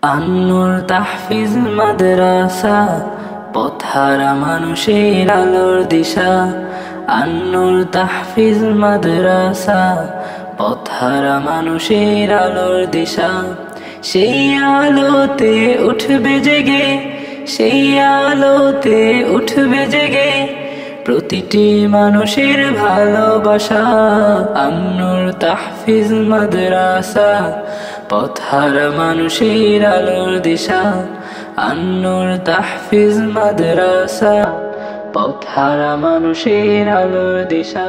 আন্নুর তাহফিজ মাদ্রাসা, পথহারা মানুষের আলোর দিশা। আন্নুর তাহফিজ মাদ্রাসা, পথহারা মানুষের আলোর দিশা। সেই আলোতে উঠবে জেগে, সেই আলোতে উঠবে জেগে প্রতিটি মানুষের ভালোবাসা। আন্নুর তাহফিজ মাদ্রাসা, পথহারা মানুষের আলোর দিশা। আন্নুর তাহফিজ মাদ্রাসা, পথহারা মানুষের আলোর দিশা।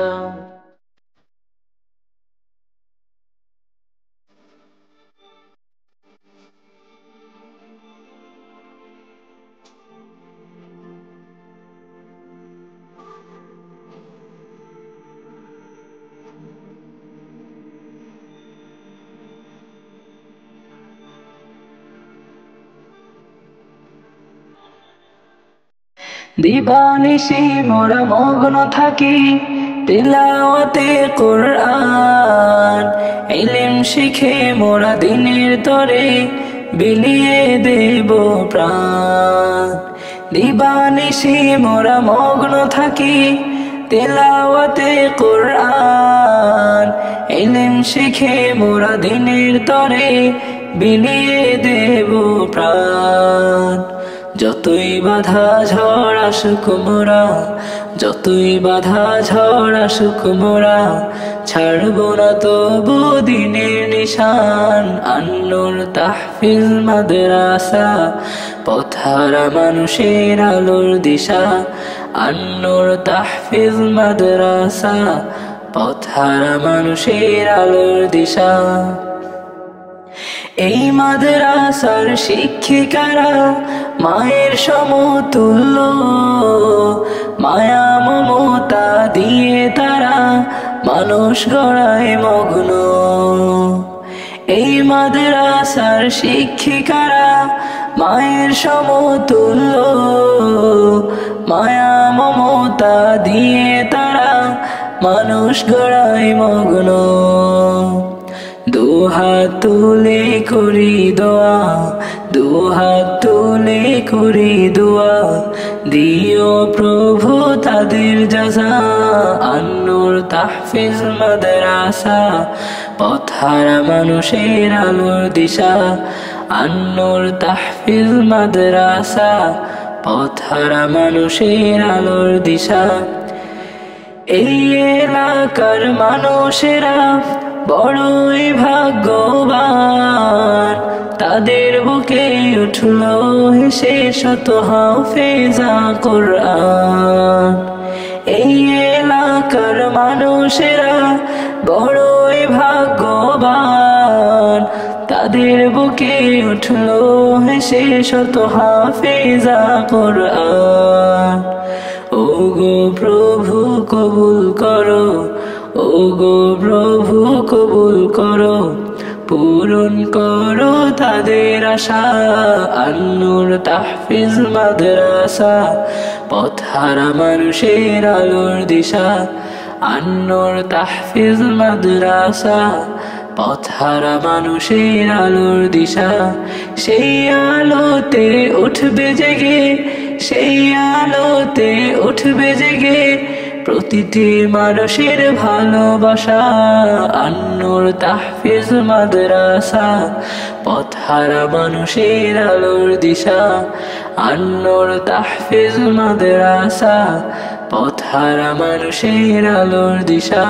দিবানিশি মোরা মগ্ন থাকি তিলাওয়াতে কুরআন। ইলম শিখে মোরা দিনের তরে বিলিয়ে দেব প্রাণ। দিবানিশি মোরা মগ্ন থাকি তিলাওয়াতে কুরআন। ইলম শিখে মোরা দিনের তরে বিলিয়ে দেব প্রাণ। যতই বাধা ঝড় আসুক মোরা, যতই বাধা ঝড় আসুক মোরা, ছাড়ব না তবু দিনের নিশান। আন্নুর তাহফিজ মাদ্রাসা, পথহারা মানুষের আলোর দিশা। আন্নুর তাহফিজ মাদ্রাসা, পথহারা মানুষের আলোর দিশা। এই মাদ্রাসার শিক্ষিকারা মায়ের সমতুল্য, মায়া মমতা দিয়ে তারা মানুষ গড়ায় মগ্ন। এই মাদ্রাসার শিক্ষিকারা মায়ের সমতুল্য, মায়া মমতা দিয়ে তারা মানুষ গড়ায় মগ্ন। দুহাত তুলে করি দোয়া, দুহাত তুলে করি দোয়া, দিও প্রভু তাদের জাযা। আন্নুর তাহফিজ মাদ্রাসা, পথহারা মানুষের আলোর দিশা। আন্নুর তাহফিজ মাদ্রাসা, পথহারা মানুষের আলোর দিশা। এই এলাকার মানুষেরা বড়ই ভাগ্যবান, তাদের বুকে উঠল হেসে শত হাফেজা কুরআন। এই এলাকার মানুষেরা বড়ই ভাগ্যবান, তাদের বুকে উঠল হেসে শত হাফেজা কুরআন। ওগো প্রভু কবুল করো, ওগো প্রভু কবুল করো, পূরণ করো তাদের আশা। আন্নুর তাহফিজ মাদ্রাসা, পথহারা মানুষের আলোর দিশা। আন্নুর তাহফিজ মাদ্রাসা, পথহারা মানুষের আলোর দিশা। সেই আলোতে উঠবে জেগে, সেই আলোতে উঠবে জেগে প্রতিটি মানুষের ভালোবাসা। আন্নুর তাহফিজ মাদ্রাসা, পথহারা মানুষের আলোর দিশা। আন্নুর তাহফিজ মাদ্রাসা, পথহারা মানুষের আলোর দিশা।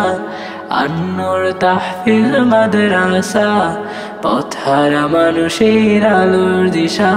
আন্নুর তাহফিজ মাদ্রাসা, পথহারা মানুষের আলোর দিশা।